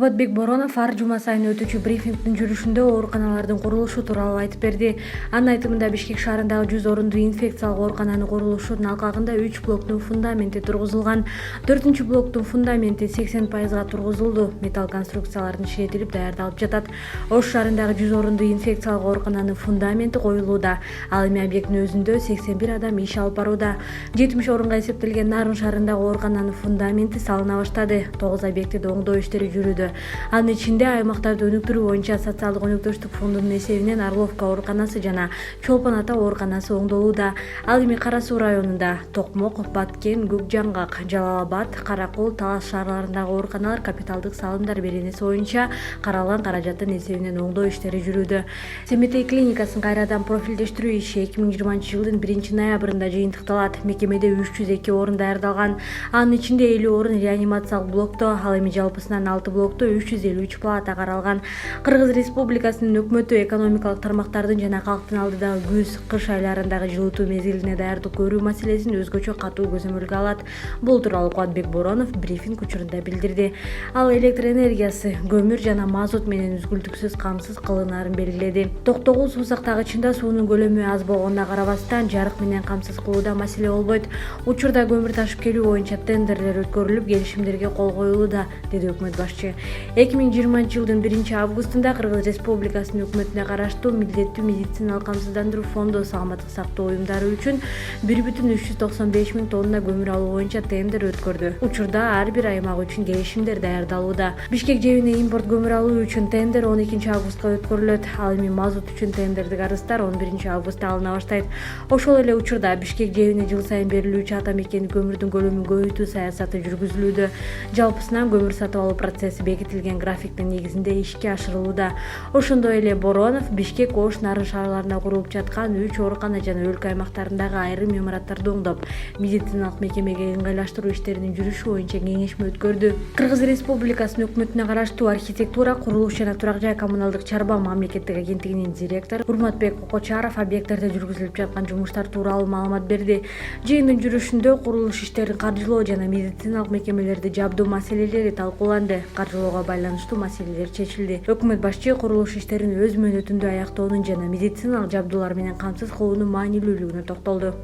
Боронов ар жума сайын өтүүчү брифингдин жүрүшүндө ооруканалардын курулушу тууралуу айтып берди. Анын айтымында Бишкек шаарындагы 100 орундуу инфекциялык оорукананын курулушунун алкагында 3 блоктун фундаменти тургузулган. 4-чү блоктун фундаменти 80% тургузулду. Металл конструкциялардын ширетилип даярдалып жатат. Ош шаарындагы 100 орундуу инфекциялык оорукананын фундаменти коюлууда. Ал эми объекттин өзүндө 81 адам иш алып барууда. 70 орунга эсептелген Нарын шаарындагы оорукананын фундаменти салына баштады. 9 объектиде оңдоо иштери жүрүүдө. Анын ичинде аймактарды өнүктүрүү боюнча социалдык өнүктүрүштүк фондунун эсебинен Орловка ооруканасы жана Чолпон ата ооруканасы оңдолууда. Ал эми Кара Суу районунда Токмок, Баткен, Көкжаңгак, Жалал-Абад, Каракол, Талас шаарларындагы ооруканалар капиталдык салымдар беренеси боюнча каралган каражаттын эсебинен оңдоо иштери жүрүүдө. Семетей клиникасын кайрадан профилдештирүү иши 2020 жылдын 1-ноябрында жыйынтыкталат. Мекемеде 302 орун даярдалган. Анын ичинде 50 орун реанимациялык блокто, ал эми жалпысынан 6 блокто 353 палата каралган. Кыргыз Республикасынын Өкмөтү экономикалык тармактардын жана калктын алдындагы күз-кыш айларындагы жылытуу мезгилине даярдык көрүү маселесин өзгөчө катуу көзөмөлгө алат. Бул тууралуу Боронов брифинг учурунда билдирди. Ал электр энергиясы, көмүр жана мазут менен үзгүлтүксүз камсыз кылынаарын белгиледи. Токтогул суу сактагычында суунун көлөмү аз болгонуна карабастан жарык менен камсыз кылууда маселе болбойт. Учурда көмүр ташып келүү боюнча тендерлер өткөрүлүп, келишимдерге кол коюлууда, деди өкмөт башчы. 2020 жылдын 1-августунда Кыргыз Республикасынын өкмөтүнө караштуу милдеттүү медициналык камсыздандыруу фонду саламаттык сактоо уюмдары үчүн 1,395 миң тонна көмүр алуу боюнча тендер өткөрдү. Учурда ар бир аймак үчүн келишимдер даярдалууда. Бишкек жэбине импорт көмүр алуу үчүн тендер 12-августка өткөрүлөт. Ал эми мазут үчүн тендердик арыздар 11-августта алына баштайт. Ошол эле учурда Бишкек жэбине жыл сайын берилүүчү ата мекендик көмүрдүн көлөмүн көбөйтүү саясаты жүргүзүлүүдө. Жалпысынан көмүр сатып алуу процесси бекитилген графиктин негизинде ишке ашырылууда. Ошондой эле Боронов Бишкек, Ош, Нарын шаарларында курулуп жаткан 3 оорукана жана өлкө аймактарындагы айрым имараттарды оңдоп, медициналык мекемеге ыңгайлаштыруу иштеринин жүрүшү боюнча кеңешме өткөрдү. Кыргыз Республикасынын өкмөтүнө караштуу архитектура, курулуш жана турак жай коммуналдык чарба мамлекеттик агенттигинин директору Урматбек Кокочаров объекттерде жүргүзүлүп жаткан жумуштар тууралуу маалымат берди. Жыйындын жүрүшүндө курулуш иштерин каржылоо жана медициналык мекемелерди жабдуу маселелери талкууланды. Каржылоого байланыштуу маселелер чечилди. Өкмөт башчы курулуш иштерин өз мөөнөтүндө аяктоонун жана медициналык жабдуулар менен камсыз кылуунун маанилүүлүгүнө токтолду.